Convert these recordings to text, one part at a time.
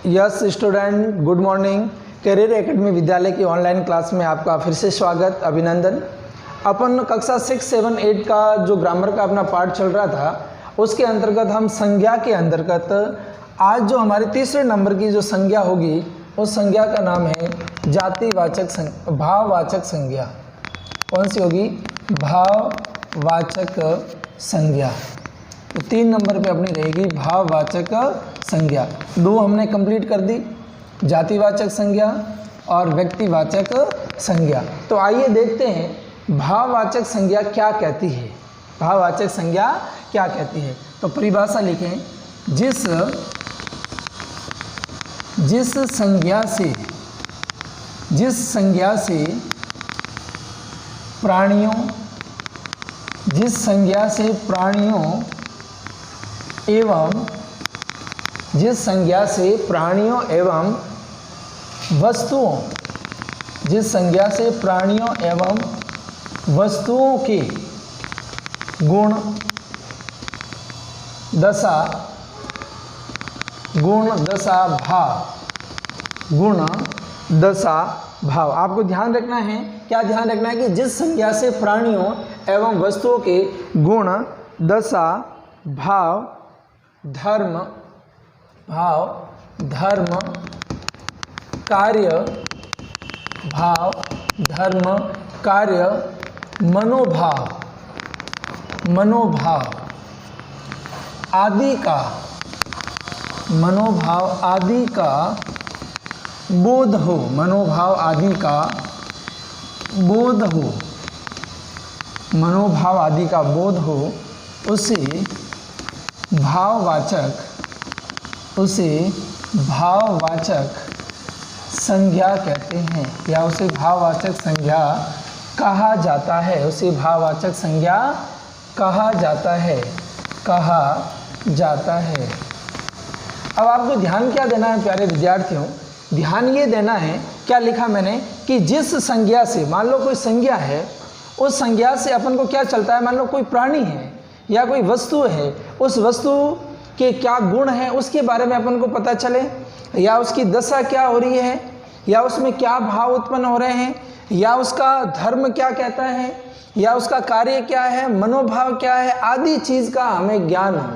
Yes student, good morning. Career academy विद्यालय की online class में आपका फिर से स्वागत, अभिनंदन। अपन कक्षा 6, 7, 8 का जो ग्रामर का अपना पार्ट चल रहा था, उसके अंतर्गत हम संज्ञा के अंतर्गत आज जो हमारे तीसरे नंबर की जो संज्ञा होगी, उस संज्ञा का नाम है जातिवाचक भाववाचक संज्ञा। कौन सी होगी? भाववाचक संज्ञा। तो 3 नंबर पे अपनी रहेगी भाववाचक संज्ञा। 2 हमने कंप्लीट कर दी, जातिवाचक संज्ञा और व्यक्तिवाचक संज्ञा। तो आइए देखते हैं भाववाचक संज्ञा क्या कहती है। भाववाचक संज्ञा क्या कहती है? तो परिभाषा लिखें, जिस संज्ञा से प्राणियों एवं वस्तुओं के गुण दशा भाव। आपको ध्यान रखना है, क्या ध्यान रखना है कि जिस संज्ञा से प्राणियों एवं वस्तुओं के गुण, दशा, भाव, धर्म, कार्य, मनोभाव आदि का बोध हो, उसे भाववाचक संज्ञा कहते हैं, या उसे भाववाचक संज्ञा कहा जाता है। अब आपको ध्यान क्या देना है प्यारे विद्यार्थियों? ध्यान ये देना है, क्या लिखा मैंने कि जिस संज्ञा से, मान लो कोई संज्ञा है, उस संज्ञा से अपन को क्या चलता है। मान लो कोई प्राणी है या कोई वस्तु है, उस वस्तु के क्या गुण हैं उसके बारे में अपन को पता चले, या उसकी दशा क्या हो रही है, या उसमें क्या भाव उत्पन्न हो रहे हैं, या उसका धर्म क्या कहता है, या उसका कार्य क्या है, मनोभाव क्या है, आदि चीज़ का हमें ज्ञान हो,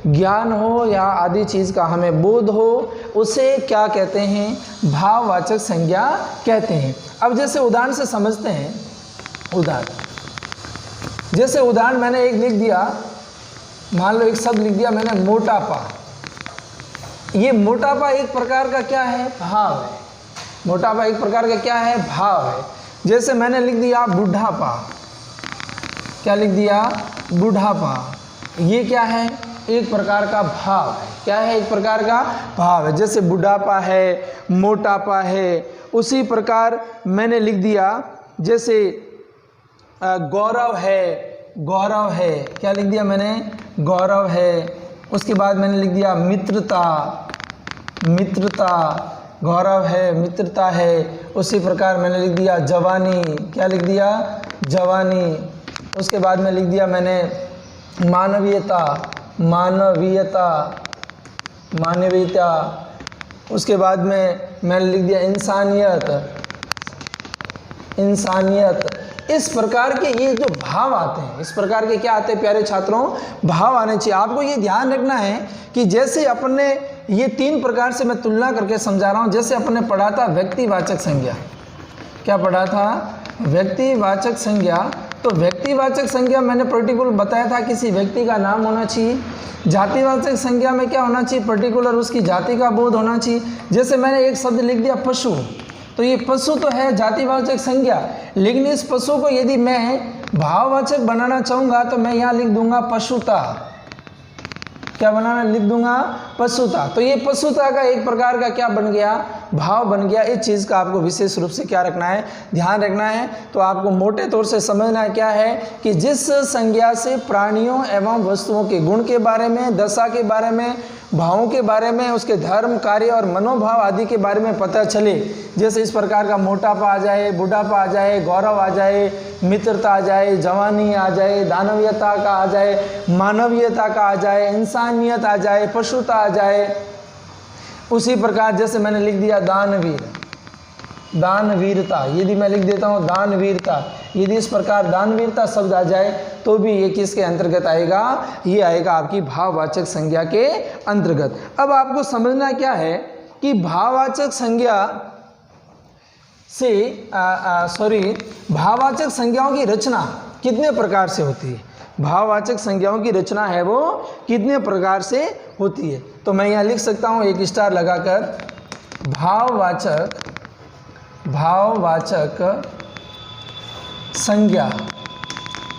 ज्ञान हो, या आदि चीज़ का हमें बोध हो, उसे क्या कहते हैं? भाववाचक संज्ञा कहते हैं। अब जैसे उदाहरण से समझते हैं। उदाहरण मैंने एक लिख दिया, मान लो एक शब्द लिख दिया मैंने, मोटापा। ये मोटापा एक प्रकार का क्या है? भाव है। भाव है। जैसे मैंने लिख दिया बुढ़ापा। क्या लिख दिया? बुढ़ापा। ये क्या है? एक प्रकार का भाव है। क्या है? एक प्रकार का भाव है। जैसे बुढ़ापा है, मोटापा है, उसी प्रकार मैंने लिख दिया जैसे गौरव है। क्या लिख दिया मैंने? गौरव है। उसके बाद मैंने लिख दिया मित्रता। गौरव है, मित्रता है। उसी प्रकार मैंने लिख दिया जवानी। क्या लिख दिया? जवानी। उसके बाद में लिख दिया मैंने मानवीयता। उसके बाद में मैंने लिख दिया इंसानियत। इस प्रकार के ये जो भाव आते हैं, इस प्रकार के क्या आते हैं प्यारे छात्रों? भाव आने चाहिए। आपको ये ध्यान रखना है कि जैसे अपन ने ये 3 प्रकार से मैं तुलना करके समझा रहा हूँ। जैसे अपन ने पढ़ा था व्यक्तिवाचक संज्ञा। क्या पढ़ा था? व्यक्तिवाचक संज्ञा। तो व्यक्तिवाचक संज्ञा मैंने पर्टिकुलर बताया था, किसी व्यक्ति का नाम होना चाहिए। जातिवाचक संज्ञा में क्या होना चाहिए? पर्टिकुलर उसकी जाति का बोध होना चाहिए। जैसे मैंने एक शब्द लिख दिया पशु, तो ये पशु तो है जातिवाचक संज्ञा, लेकिन इस पशु को यदि मैं भाववाचक बनाना चाहूँगा तो मैं यहाँ लिख दूंगा पशुता। क्या बनाना? लिख दूंगा पशुता। तो ये पशुता का एक प्रकार का क्या बन गया? भाव बन गया। इस चीज़ का आपको विशेष रूप से क्या रखना है? ध्यान रखना है। तो आपको मोटे तौर से समझना क्या है कि जिस संज्ञा से प्राणियों एवं वस्तुओं के गुण के बारे में, दशा के बारे में, भावों के बारे में, उसके धर्म, कार्य और मनोभाव आदि के बारे में पता चले। जैसे इस प्रकार का मोटापा आ जाए, बुढ़ापा आ जाए, गौरव आ जाए, मित्रता आ जाए, जवानी आ जाए, दानवीयता का आ जाए, मानवीयता का आ जाए, इंसानियत आ जाए, पशुता आ जाए। उसी प्रकार जैसे मैंने लिख दिया दानवीर, दानवीरता, यदि मैं लिख देता हूँ दानवीरता, यदि इस प्रकार दानवीरता शब्द आ जाए तो भी ये किसके अंतर्गत आएगा? ये आएगा आपकी भाववाचक संज्ञा के अंतर्गत। अब आपको समझना क्या है कि भाववाचक संज्ञा से भाववाचक संज्ञाओं की रचना कितने प्रकार से होती है। भाववाचक संज्ञाओं की रचना है वो कितने प्रकार से होती है। तो मैं यहाँ लिख सकता हूँ एक स्टार लगाकर, भाववाचक संज्ञा,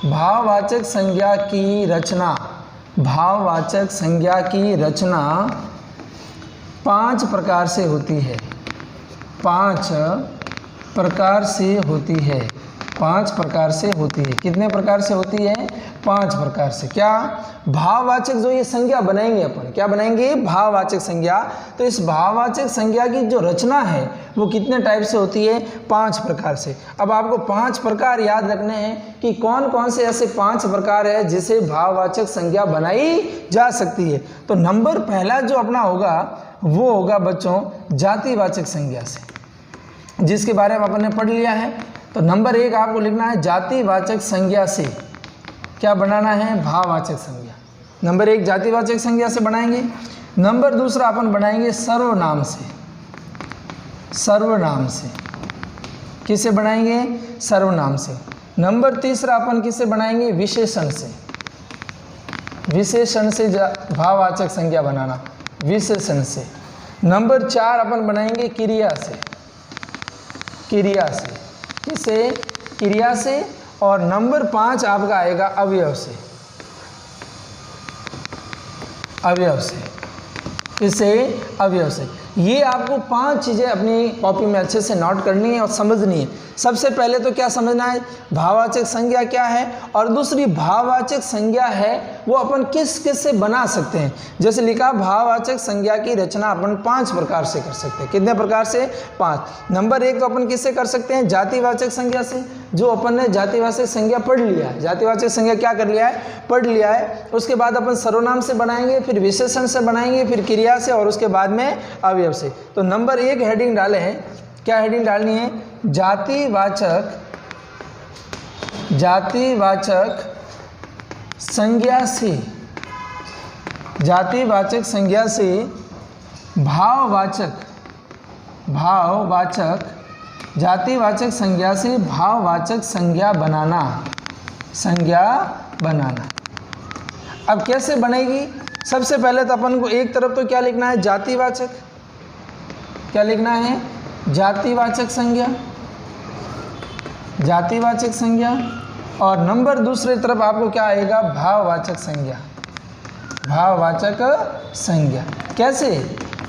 भाववाचक संज्ञा की रचना, भाववाचक संज्ञा की रचना 5 प्रकार से होती है। 5 प्रकार से होती है। 5 प्रकार से होती है। कितने प्रकार से होती है? 5 प्रकार से। क्या? भाववाचक जो ये संज्ञा बनाएंगे अपन, क्या बनाएंगे? भाववाचक संज्ञा। तो इस भाववाचक संज्ञा की जो रचना है वो कितने टाइप से होती है? 5 प्रकार से। अब आपको 5 प्रकार याद रखने हैं कि कौन कौन से ऐसे 5 प्रकार है जिसे भाववाचक संज्ञा बनाई जा सकती है। तो नंबर पहला जो अपना होगा वो होगा बच्चों जातिवाचक संज्ञा से, जिसके बारे में अपन ने पढ़ लिया है। तो नंबर 1 आपको लिखना है जातिवाचक संज्ञा से क्या बनाना है? भाववाचक संज्ञा। नंबर 1 जातिवाचक संज्ञा से बनाएंगे। नंबर 2 अपन बनाएंगे सर्वनाम से। सर्वनाम से किसे बनाएंगे? सर्वनाम से। नंबर 3 अपन किसे बनाएंगे? विशेषण से। विशेषण से भाववाचक संज्ञा बनाना, विशेषण से। नंबर 4 अपन बनाएंगे क्रिया से। क्रिया से, किसे? क्रिया से। और नंबर 5 आपका आएगा अवयव से। अवयव से, किसे? अवयव से। ये आपको 5 चीज़ें अपनी कॉपी में अच्छे से नोट करनी है और समझनी है। सबसे पहले तो क्या समझना है? भाववाचक संज्ञा क्या है, और दूसरी भाववाचक संज्ञा है वो अपन किस किस से बना सकते हैं। जैसे लिखा भाववाचक संज्ञा की रचना अपन 5 प्रकार से कर सकते हैं। कितने प्रकार से? 5। नंबर 1 तो अपन किससे कर सकते हैं? जातिवाचक संज्ञा से, जो अपन ने जातिवाचक संज्ञा पढ़ लिया है। जातिवाचक संज्ञा क्या कर लिया है? पढ़ लिया है। उसके बाद अपन सर्वनाम से बनाएंगे, फिर विशेषण से बनाएंगे, फिर क्रिया से, और उसके बाद में अवयव से। तो नंबर 1 हेडिंग डाले हैं। क्या हेडिंग डालनी है? जातिवाचक संज्ञा से, जातिवाचक संज्ञा से भाववाचक, जातिवाचक संज्ञा से भाववाचक संज्ञा बनाना, संज्ञा बनाना। अब कैसे बनेगी? सबसे पहले तो अपन को एक तरफ तो क्या लिखना है? जातिवाचक। क्या लिखना है? जातिवाचक संज्ञा, जातिवाचक संज्ञा। और नंबर 2 तरफ आपको क्या आएगा? भाववाचक संज्ञा, भाववाचक संज्ञा। कैसे?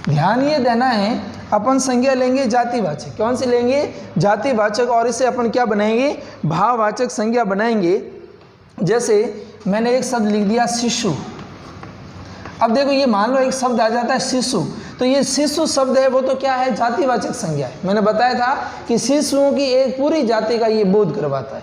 ध्यान ये देना है, अपन संज्ञा लेंगे जातिवाचक। कौन सी लेंगे? जातिवाचक। और इसे अपन क्या बनाएंगे? भाववाचक संज्ञा बनाएंगे। जैसे मैंने एक शब्द लिख दिया शिशु। अब देखो ये मान लो एक शब्द आ जाता है शिशु, तो ये शिशु शब्द है वो तो क्या है? जातिवाचक संज्ञा है। मैंने बताया था कि शिशुओं की एक पूरी जाति का ये बोध करवाता है।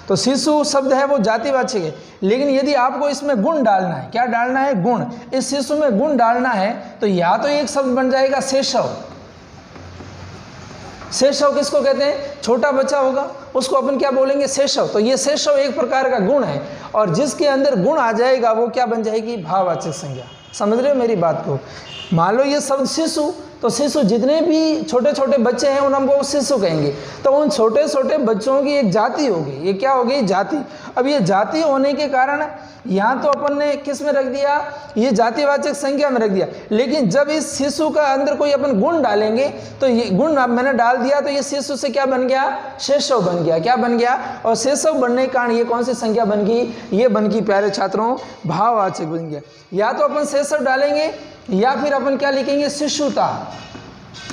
तो शिशु शब्द है वो जातिवाचक है। लेकिन यदि आपको इसमें गुण डालना है, क्या डालना है? गुण। इस शिशु में गुण डालना है तो या तो एक शब्द बन जाएगा शेषव। शेषव किसको कहते हैं? छोटा बच्चा होगा उसको अपन क्या बोलेंगे? शेषव। तो ये शेषव एक प्रकार का गुण है, और जिसके अंदर गुण आ जाएगा वो क्या बन जाएगी? भाववाचक संज्ञा। समझ रहे हो मेरी बात को? मान लो ये शब्द शिशु, तो शिशु जितने भी छोटे छोटे बच्चे हैं उन हमको शिशु कहेंगे। तो उन छोटे छोटे बच्चों की एक जाति होगी। ये क्या होगी? जाति। अब ये जाति होने के कारण यहाँ तो अपन ने किस में रख दिया? ये जातिवाचक संज्ञा में रख दिया। लेकिन जब इस शिशु का अंदर कोई अपन गुण डालेंगे तो ये गुण मैंने डाल दिया, तो ये शिशु से क्या बन गया? शेषव बन गया। क्या बन गया? और शेषव बनने के कारण ये कौन सी संज्ञा बन गई? ये बन गई प्यारे छात्रों भाववाचक बन गया। या तो अपन शेषव डालेंगे या फिर अपन क्या लिखेंगे? शिशुता।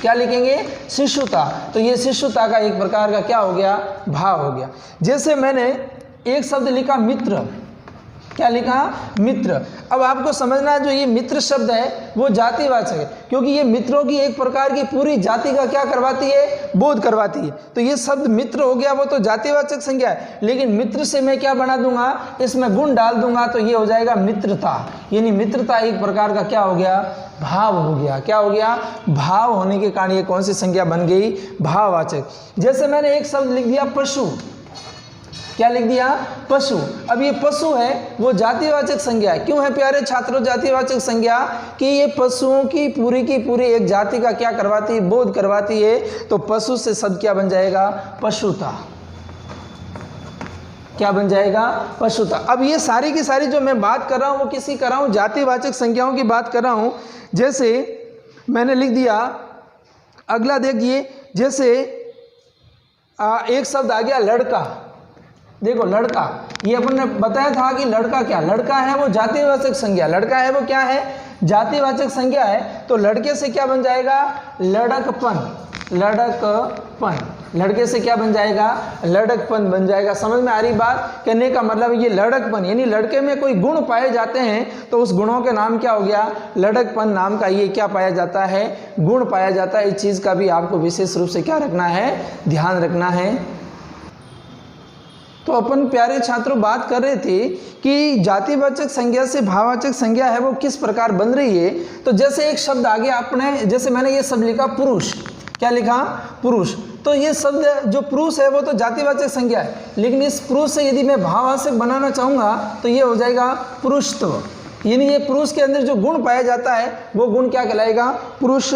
क्या लिखेंगे? शिशुता। तो ये शिशुता का एक प्रकार का क्या हो गया? भाव हो गया। जैसे मैंने एक शब्द लिखा मित्र। क्या लिखा, मित्र। अब आपको समझना है जो ये मित्र शब्द है वो जातिवाचक है, क्योंकि ये मित्रों की एक प्रकार की पूरी जाति का क्या करवाती है, बोध करवाती है। तो ये शब्द मित्र हो गया, वो तो जातिवाचक संज्ञा है, लेकिन मित्र से मैं क्या बना दूंगा, इसमें गुण डाल दूंगा, तो ये हो जाएगा मित्रता। यानी मित्रता एक प्रकार का क्या हो गया, भाव हो गया। क्या हो गया, भाव होने के कारण ये कौन सी संज्ञा बन गई, भाववाचक। जैसे मैंने एक शब्द लिख दिया पशु, क्या लिख दिया, पशु। अब ये पशु है वो जातिवाचक संज्ञा है। क्यों है प्यारे छात्रों जातिवाचक संज्ञा, कि ये पशुओं की पूरी एक जाति का क्या करवाती है, बोध करवाती है। तो पशु से शब्द क्या बन जाएगा, पशुता। क्या बन जाएगा, पशुता। अब ये सारी की सारी जो मैं बात कर रहा हूँ वो किसी कर रहा हूँ, जातिवाचक संज्ञाओं की बात कर रहा हूँ। जैसे मैंने लिख दिया, अगला देखिए, जैसे एक शब्द आ गया लड़का। देखो लड़का, ये अपन ने बताया था कि लड़का क्या, लड़का है वो जातिवाचक संज्ञा, लड़का है वो क्या है, जातिवाचक संज्ञा है। तो लड़के से क्या बन जाएगा, लड़कपन, लड़कपन। लड़के से क्या बन जाएगा, लड़कपन बन जाएगा। समझ में आ रही बात, कहने का मतलब ये लड़कपन, यानी लड़के में कोई गुण पाए जाते हैं तो उस गुणों के नाम क्या हो गया, लड़कपन नाम का ये क्या पाया जाता है, गुण पाया जाता है। इस चीज़ का भी आपको विशेष रूप से क्या रखना है, ध्यान रखना है। तो अपन प्यारे छात्रों बात कर रहे थे कि जातिवाचक संज्ञा से भाववाचक संज्ञा है वो किस प्रकार बन रही है। तो जैसे एक शब्द आ गया अपने, जैसे मैंने ये शब्द लिखा पुरुष, क्या लिखा, पुरुष। तो ये शब्द जो पुरुष है वो तो जातिवाचक संज्ञा है, लेकिन इस पुरुष से यदि मैं भाववाचक बनाना चाहूँगा तो ये हो जाएगा पुरुषत्व। यानी ये पुरुष के अंदर जो गुण पाया जाता है वो गुण क्या कहलाएगा, पुरुष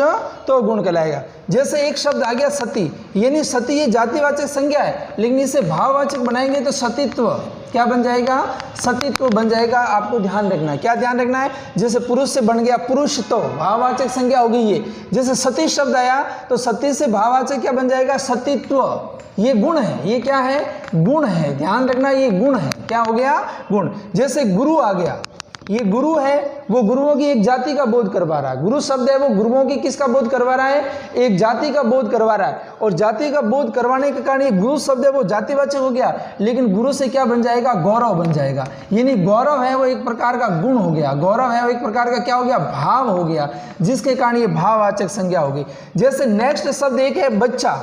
तो गुण कहलाएगा। जैसे एक शब्द आ गया सती, यानी सती ये जातिवाचक संज्ञा है, लेकिन इसे भाववाचक बनाएंगे तो सतीत्व क्या बन जाएगा, सतीत्व बन जाएगा। आपको ध्यान रखना है, क्या ध्यान रखना है, जैसे पुरुष से बन गया पुरुष तो भाववाचक संज्ञा हो गई ये। जैसे सती शब्द आया तो सती से भाववाचक क्या बन जाएगा, सतीत्व। ये गुण है, ये क्या है, गुण है, ध्यान रखना ये गुण है, क्या हो गया, गुण। जैसे गुरु आ गया, ये गुरु है वो गुरुओं की एक जाति का बोध करवा रहा है। गुरु शब्द है वो गुरुओं की किसका बोध करवा रहा है, एक जाति का बोध करवा रहा है। और जाति का बोध करवाने के कारण ये गुरु शब्द है वो जातिवाचक हो गया, लेकिन गुरु से क्या बन जाएगा, गौरव बन जाएगा। यानी गौरव है वो एक प्रकार का गुण हो गया, गौरव है वो एक प्रकार का क्या हो गया, भाव हो गया, जिसके कारण ये भाववाचक संज्ञा हो गई। जैसे नेक्स्ट शब्द एक है बच्चा,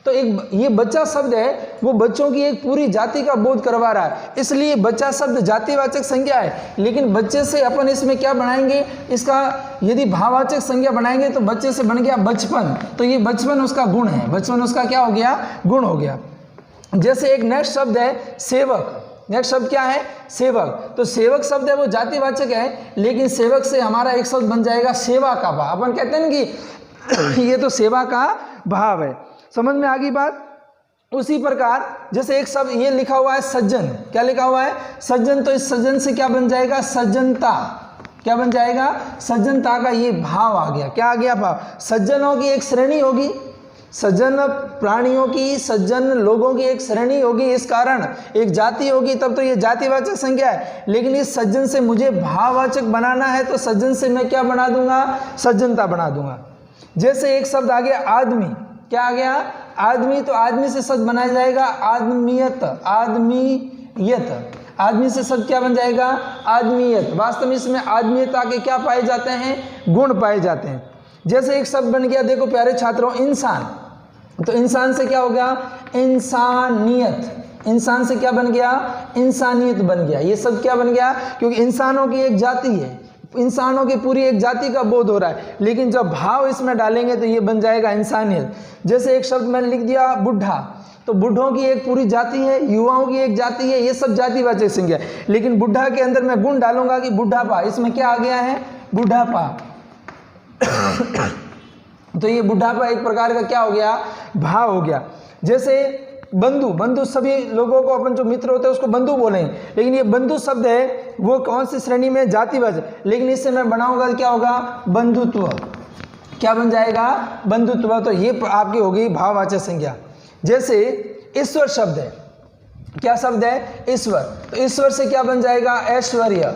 तो एक ये बच्चा शब्द है वो बच्चों की एक पूरी जाति का बोध करवा रहा है, इसलिए बच्चा शब्द जातिवाचक संज्ञा है। लेकिन बच्चे से अपन इसमें क्या बनाएंगे, इसका यदि भाववाचक संज्ञा बनाएंगे तो बच्चे से बन गया बचपन, तो ये बचपन उसका गुण है, बचपन उसका क्या हो गया, गुण हो गया। जैसे एक नेक्स्ट शब्द है सेवक, नेक्स्ट शब्द क्या है, सेवक। तो सेवक शब्द है वो जातिवाचक है, लेकिन सेवक से हमारा एक शब्द बन जाएगा सेवा का भाव। अपन कहते हैं कि ये तो सेवा का भाव है। समझ में आ गई बात। उसी प्रकार जैसे एक शब्द ये लिखा हुआ है सज्जन, क्या लिखा हुआ है, सज्जन। तो इस सज्जन से क्या बन जाएगा, सज्जनता, क्या बन जाएगा, सज्जनता का ये भाव आ गया। क्या आ गया, भाव। सज्जनों की एक श्रेणी होगी, सज्जन प्राणियों की, सज्जन लोगों की एक श्रेणी होगी, इस कारण एक जाति होगी, तब तो ये जातिवाचक संज्ञा है। लेकिन इस सज्जन से मुझे भाववाचक बनाना है तो सज्जन से मैं क्या बना दूंगा, सज्जनता बना दूंगा। जैसे एक शब्द आ गया आदमी, क्या आ गया, आदमी। तो आदमी से शब्द बनाया जाएगा आदमियत, आदमियत। आदमी से शब्द क्या बन जाएगा, आदमियत। वास्तव में इसमें आदमियता के क्या पाए जाते हैं, गुण पाए जाते हैं। जैसे एक शब्द बन गया, देखो प्यारे छात्रों, इंसान। तो इंसान से क्या हो गया, इंसानियत। इंसान से क्या बन गया, इंसानियत बन गया। ये सब क्या बन गया, क्योंकि इंसानों की एक जाति है, इंसानों की पूरी एक जाति का बोध हो रहा है, लेकिन जब भाव इसमें डालेंगे तो ये बन जाएगा इंसानियत। जैसे एक शब्द मैंने लिख दिया बुढ़ा, तो बुढ़ों की एक पूरी जाति है, युवाओं की एक जाति है, ये सब जातिवाचक संज्ञा है। लेकिन बुढ़ा के अंदर मैं गुण डालूंगा कि बुढ़ापा, इसमें क्या आ गया है, बुढ़ापा। तो ये बुढ़ापा एक प्रकार का क्या हो गया, भाव हो गया। जैसे बंधु, बंधु सभी लोगों को अपन जो मित्र होते हैं उसको बंधु बोलेंगे, लेकिन ये बंधु शब्द है वो कौन सी श्रेणी में, जातिवाचक। लेकिन इससे मैं बनाऊंगा क्या होगा, बंधुत्व। क्या बन जाएगा, बंधुत्व। तो ये आपकी होगी भाववाचक संज्ञा। जैसे ईश्वर शब्द है, क्या शब्द है, ईश्वर। तो ईश्वर से क्या बन जाएगा, ऐश्वर्य।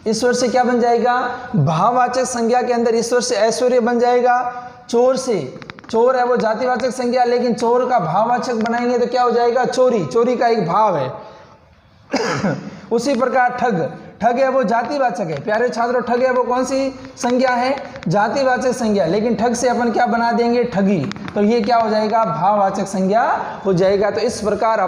ईश्वर से क्या बन जाएगा, भाववाचक संज्ञा के अंदर ईश्वर से ऐश्वर्य बन जाएगा। चोर से, चोर है वो जातिवाचक संज्ञा, लेकिन चोर का भाववाचक बनाएंगे तो क्या हो जाएगा, चोरी। चोरी का एक भाव है। उसी प्रकार ठग, ठग है वो जातिवाचक है। प्यारे छात्रों, ठग है वो कौन सी संज्ञा है? जातिवाचक संज्ञा। लेकिन ठग से अपन क्या बना देंगे? ठगी। तो ये क्या हो जाएगा? भाववाचक संज्ञा हो जाएगा। तो इस प्रकार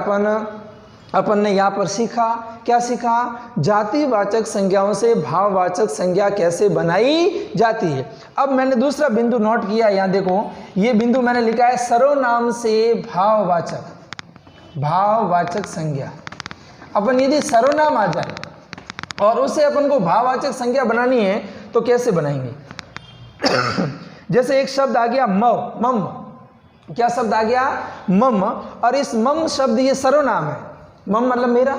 अपन ने यहाँ पर सीखा, क्या सीखा? जातिवाचक संज्ञाओं से भाववाचक संज्ञा कैसे बनाई जाती है। अब मैंने दूसरा बिंदु नोट किया, यहाँ देखो, ये बिंदु मैंने लिखा है सर्वनाम से भाववाचक संज्ञा। अपन यदि सर्वनाम आ जाए और उसे अपन को भाववाचक संज्ञा बनानी है तो कैसे बनाएंगे? जैसे एक शब्द आ गया मम, क्या शब्द आ गया? मम। और इस मम शब्द ये सर्वनाम है। मम मतलब मेरा,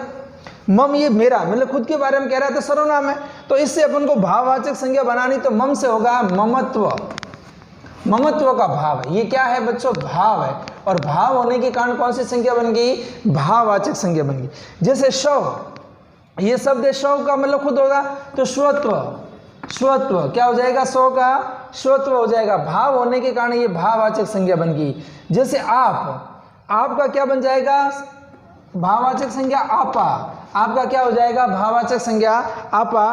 मम ये मेरा मतलब खुद के बारे में कह रहा है तो सर्वनाम है। तो इससे अपन को भाववाचक संज्ञा बनानी तो मम से होगा ममत्व। ममत्व का भाव है, ये क्या है बच्चों? भाव है। और भाव होने के कारण कौन सी संज्ञा बन गई? भाववाचक संज्ञा बन गई। जैसे शव, ये शब्द है, शव का मतलब खुद होगा तो स्वत्व, स्वत्व क्या हो जाएगा? सौ का स्वत्व हो जाएगा। भाव होने के कारण ये भाववाचक संज्ञा बन गई। जैसे आप का क्या बन जाएगा? भाववाचक संज्ञा आपा, आपका क्या हो जाएगा? भाववाचक संज्ञा आपा।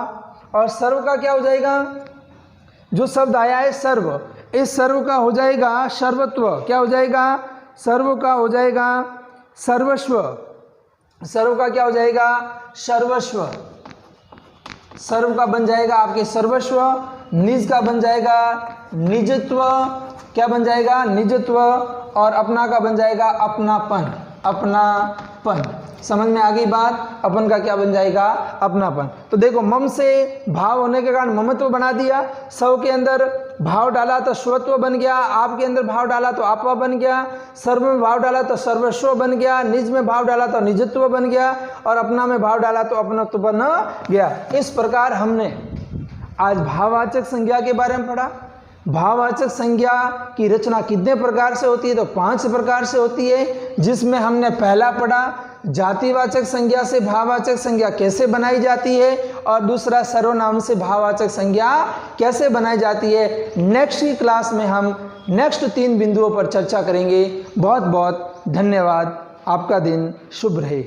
और सर्व का क्या हो जाएगा? जो शब्द आया है सर्व, इस सर्व का हो जाएगा सर्वत्व। क्या हो जाएगा? सर्व का हो जाएगा सर्वस्व। सर्व का क्या हो जाएगा? सर्वस्व। सर्व का बन जाएगा आपके सर्वस्व। निज का बन जाएगा निजत्व। क्या बन जाएगा? निजत्व। और अपना का बन जाएगा अपनापन, अपनापन। समझ में आ गई बात? अपन का क्या बन जाएगा? अपनापन। तो देखो, मम से भाव होने के कारण ममत्व बना दिया, सव के अंदर भाव डाला तो स्वत्व बन गया, आपके अंदर भाव डाला तो आपा बन गया, सर्व में भाव डाला तो सर्वस्व बन गया, निज में भाव डाला तो निजत्व बन गया, और अपना में भाव डाला तो अपनत्व बन गया। इस प्रकार हमने आज भाववाचक संज्ञा के बारे में पढ़ा। भाववाचक संज्ञा की रचना कितने प्रकार से होती है? तो 5 प्रकार से होती है, जिसमें हमने पहला पढ़ा जातिवाचक संज्ञा से भाववाचक संज्ञा कैसे बनाई जाती है, और दूसरा सर्वनाम से भाववाचक संज्ञा कैसे बनाई जाती है। नेक्स्ट की क्लास में हम नेक्स्ट 3 बिंदुओं पर चर्चा करेंगे। बहुत बहुत धन्यवाद। आपका दिन शुभ रहे।